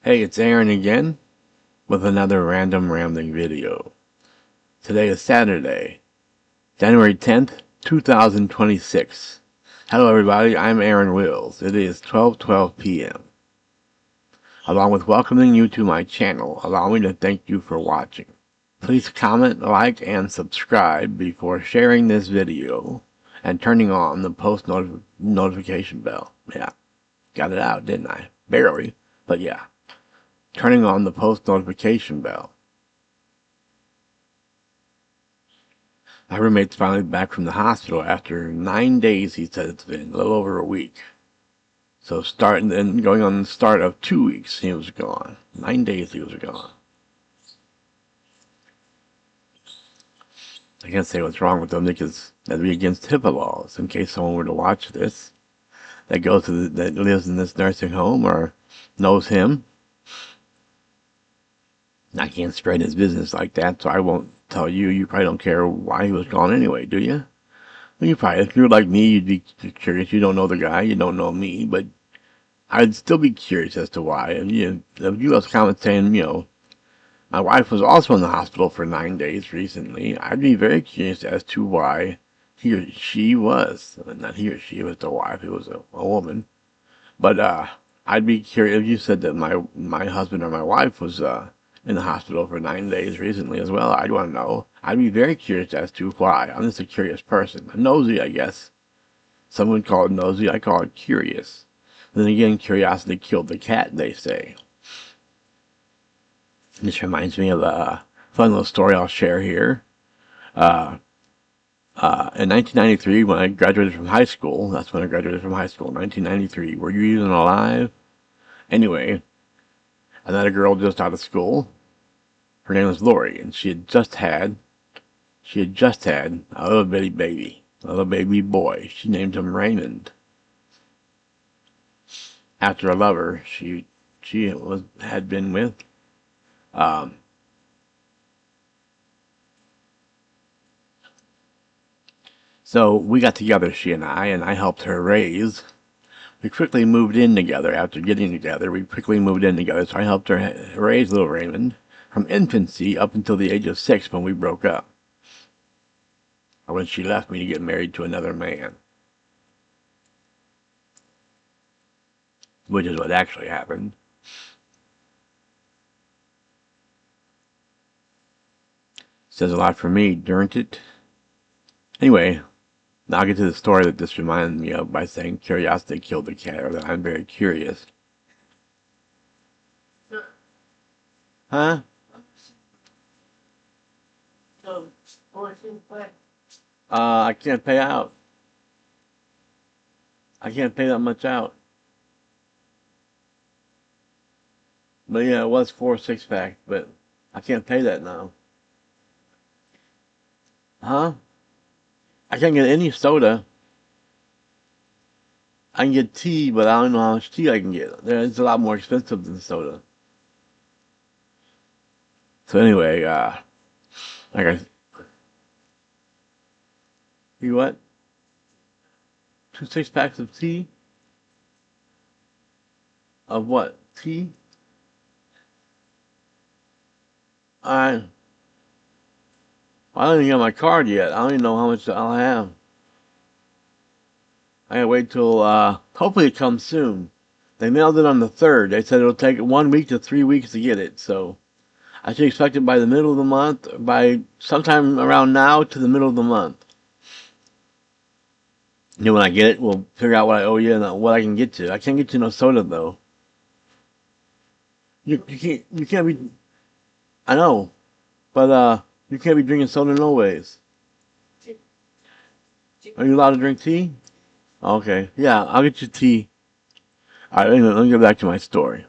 Hey, it's Aaron again with another random rambling video. Today is Saturday, January 10th, 2026. Hello everybody, I'm Aaron Wills. It is 12:12 p.m. Along with welcoming you to my channel, allow me to thank you for watching. Please comment, like, and subscribe before sharing this video and turning on the post notification bell. Yeah, got it out, didn't I? Barely, but yeah. Turning on the post notification bell. My roommate's finally back from the hospital after 9 days, he said it's been, a little over a week. So starting and going on the start of 2 weeks, he was gone. 9 days he was gone. I can't say what's wrong with them because that'd be against HIPAA laws in case someone were to watch this that that lives in this nursing home or knows him. I can't spread his business like that, so I won't tell you. You probably don't care why he was gone anyway, do you? Well, you probably, if you're like me, you'd be curious. You don't know the guy, you don't know me, but I'd still be curious as to why. And if you have comments saying, my wife was also in the hospital for 9 days recently, I'd be very curious as to why he or she was. Not he or she, it was the wife, it was a woman. But I'd be curious if you said that my husband or my wife was in the hospital for 9 days recently as well. I'd want to know. I'd be very curious as to why. I'm just a curious person. Nosy, I guess. Some would call it nosy. I call it curious. Then again, curiosity killed the cat, they say. This reminds me of a fun little story I'll share here. In 1993, when I graduated from high school, that's when I graduated from high school, 1993. Were you even alive? Anyway, I met a girl just out of school. Her name was Lori, and she had just had a little bitty baby, a little baby boy. She named him Raymond, after a lover she had been with. So we got together, she and I helped her raise. We quickly moved in together after getting together. We quickly moved in together, so I helped her raise little Raymond from infancy up until the age of 6 when we broke up. Or when she left me to get married to another man. Which is what actually happened. Says a lot for me, don't it? Anyway, now I'll get to the story that this reminded me of by saying curiosity killed the cat, or that I'm very curious. Huh? I can't pay out. I can't pay that much out. But yeah, it was 4 6-pack, but I can't pay that now. Huh? I can't get any soda. I can get tea, but I don't know how much tea I can get. It's a lot more expensive than soda. So anyway, like you what? 2 6-packs of tea? Of what? Tea? I don't even get my card yet. I don't even know how much I'll have. I gotta wait till, hopefully it comes soon. They mailed it on the 3rd. They said it'll take 1 week to 3 weeks to get it, so I should expect it by the middle of the month, by sometime around now to the middle of the month. And then when I get it, we'll figure out what I owe you and what I can get you. I can't get you no soda, though. You can't be, I know, but, you can't be drinking soda no ways. Are you allowed to drink tea? Okay, yeah, I'll get you tea. Alright, let me get back to my story.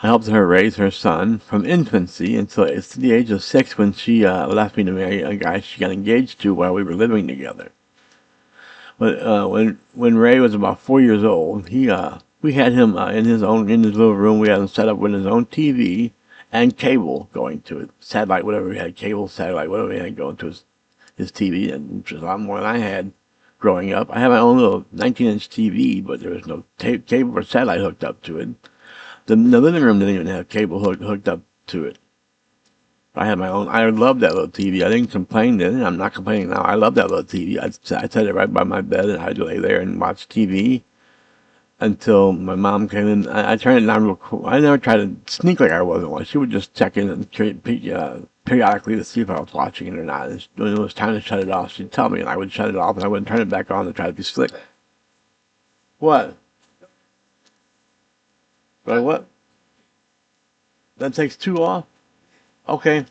I helped her raise her son from infancy until the age of 6 when she left me to marry a guy she got engaged to while we were living together. But when Ray was about 4 years old, we had him in his little room. We had him set up with his own TV and cable going to it, satellite, whatever we had, cable, satellite, whatever we had going to his TV, and which was a lot more than I had. growing up. I had my own little 19-inch TV, but there was no cable or satellite hooked up to it. The living room didn't even have cable hooked up to it. I had my own. I loved that little TV. I didn't complain then. I'm not complaining now. I love that little TV. I set it right by my bed, and I'd lay there and watch TV until my mom came in. I turned it on real cool. I never tried to sneak like I wasn't one. She would just check in and periodically to see if I was watching it or not. And when it was time to shut it off, she'd tell me, and I would shut it off, and I wouldn't turn it back on to try to be slick. What? Like what? That takes two off? Okay.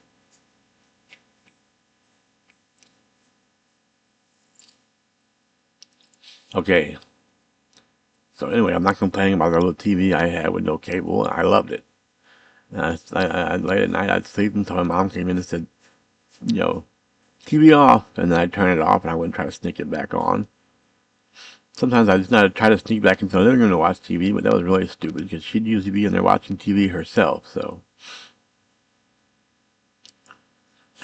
Okay. So anyway, I'm not complaining about the little TV I had with no cable. I loved it. I'd late at night, I'd sleep until my mom came in and said, TV off, and then I'd turn it off, and I wouldn't try to sneak it back on. Sometimes I just try to sneak back into the living room to watch TV, but that was really stupid because she'd usually be in there watching TV herself. So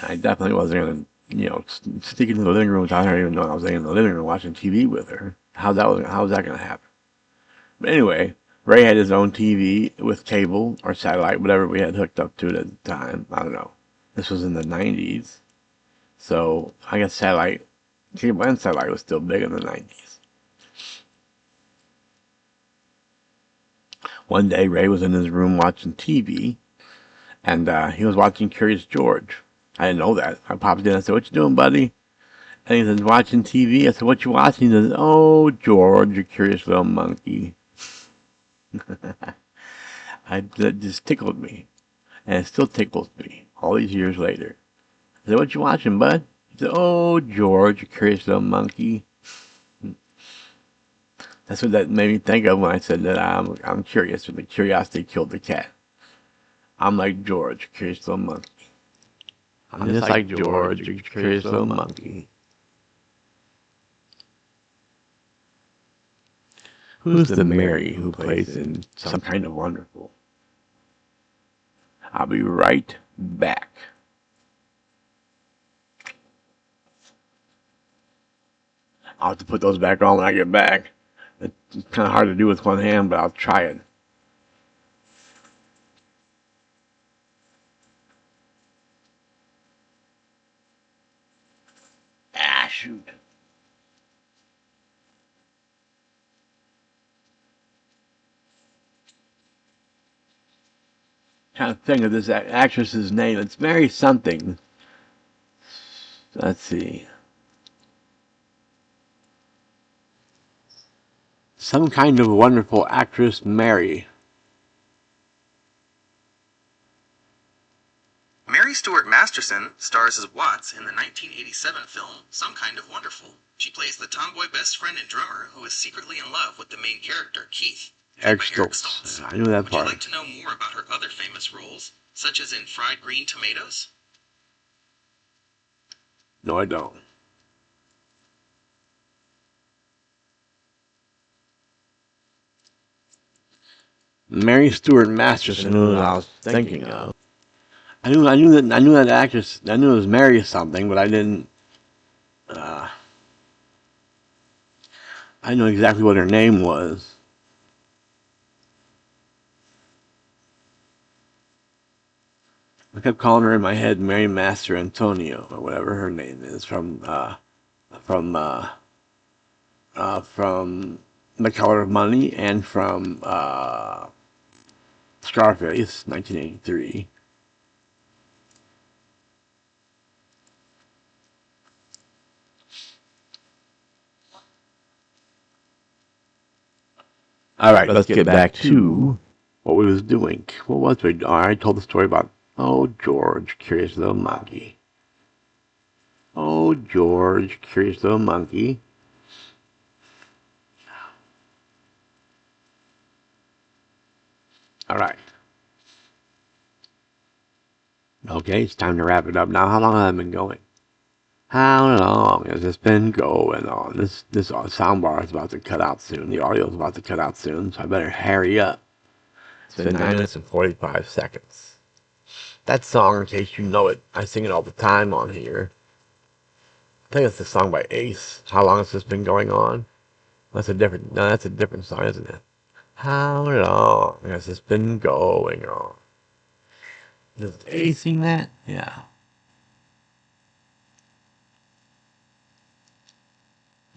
I definitely wasn't going to, sneak into the living room without her even knowing I was in the living room watching TV with her. How was that going to happen? But anyway, Ray had his own TV with cable or satellite, whatever we had hooked up to it at the time. I don't know. This was in the 90s. So I guess cable and satellite was still big in the 90s. One day, Ray was in his room watching TV, and he was watching Curious George. I didn't know that. I popped in and I said, "What you doing, buddy?" And he says, "Watching TV." I said, "What you watching?" He says, "Oh, George, you curious little monkey." That just tickled me, and it still tickles me all these years later. I said, "What you watching, bud?" He said, "Oh, George, you curious little monkey." That's what that made me think of when I said that I'm curious, and the curiosity killed the cat. I'm like George, curious little monkey. I'm just like George, you curious little monkey. Who's the Mary who plays in Some Kind of Wonderful? I'll be right back. I'll have to put those back on when I get back. It's kind of hard to do with one hand, but I'll try it. Ah, shoot. Trying to think of this actress's name. It's Mary something. Let's see. Some Kind of Wonderful actress Mary. Mary Stuart Masterson stars as Watts in the 1987 film Some Kind of Wonderful. She plays the tomboy best friend and drummer who is secretly in love with the main character, Keith. Eric Stoltz. I knew that part. Would you like to know more about her other famous roles, such as in Fried Green Tomatoes? No, I don't. Mary Stuart Masterson, who I was thinking of. I knew that actress. I knew it was Mary something, but I didn't. I didn't know exactly what her name was. I kept calling her in my head Mary Master Antonio or whatever her name is from The Color of Money and from Scarface, 1983. All right, let's get back to what we was doing. What was we? I told the story about George, curious little monkey. Oh, George, curious little monkey. All right. Okay, it's time to wrap it up now. How long have I been going? How long has this been going on? This soundbar is about to cut out soon. The audio is about to cut out soon, so I better hurry up. It's been 9 minutes and 45 seconds. That song, in case you know it, I sing it all the time on here. think it's the song by Ace. How long has this been going on? That's a different. No, that's a different song, isn't it? How long has this been going on? Does Ace sing that? Yeah.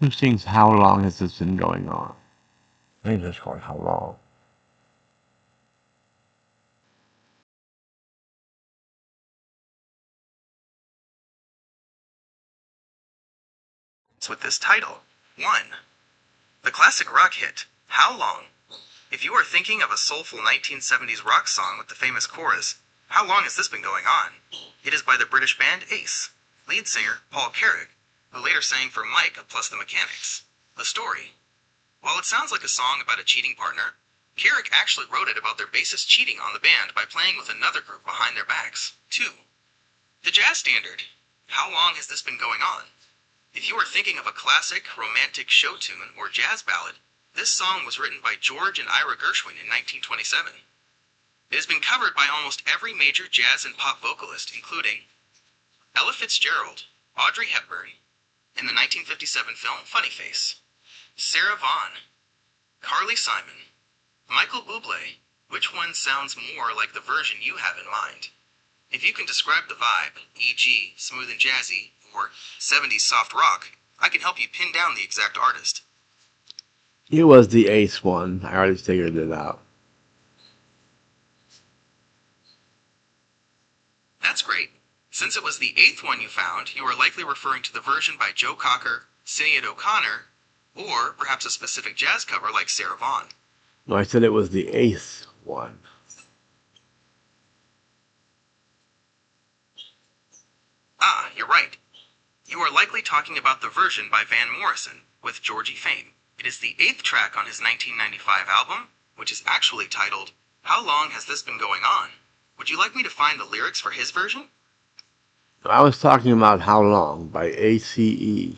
Who sings How Long Has This Been Going On? I think it's called How Long. With this title. 1. The classic rock hit, How Long? If you are thinking of a soulful 1970s rock song with the famous chorus, How Long Has This Been Going On? It is by the British band Ace, lead singer Paul Carrack, who later sang for Mike of Plus the Mechanics. The story. While it sounds like a song about a cheating partner, Carrack actually wrote it about their bassist cheating on the band by playing with another group behind their backs. 2. The jazz standard. How long has this been going on? If you are thinking of a classic, romantic show tune or jazz ballad, this song was written by George and Ira Gershwin in 1927. It has been covered by almost every major jazz and pop vocalist, including Ella Fitzgerald, Audrey Hepburn, in the 1957 film Funny Face, Sarah Vaughan, Carly Simon, Michael Bublé. Which one sounds more like the version you have in mind? If you can describe the vibe, e.g., smooth and jazzy, or 70s soft rock, I can help you pin down the exact artist. It was the Ace one. I already figured it out. That's great. Since it was the 8th one you found, you are likely referring to the version by Joe Cocker, Sinead O'Connor, or perhaps a specific jazz cover like Sarah Vaughan. No, I said it was the Ace one. Ah, you're right. You are likely talking about the version by Van Morrison, with Georgie Fame. It is the 8th track on his 1995 album, which is actually titled, How Long Has This Been Going On? Would you like me to find the lyrics for his version? I was talking about How Long by ACE.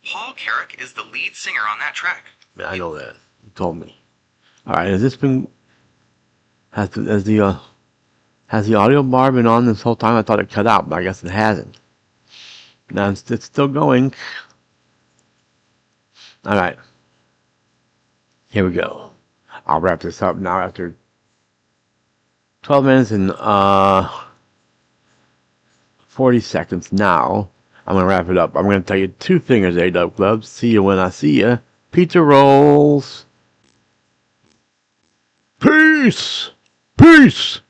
Paul Carrack is the lead singer on that track. Yeah, I know that. You told me. All right, has this been... Has the audio bar been on this whole time? I thought it cut out, but I guess it hasn't. Now it's still going. All right. Here we go. I'll wrap this up now after 12 minutes and 40 seconds. Now, I'm going to wrap it up. I'm going to tell you two fingers, A-Dub Club. See you when I see you. Pizza rolls. Peace! Peace!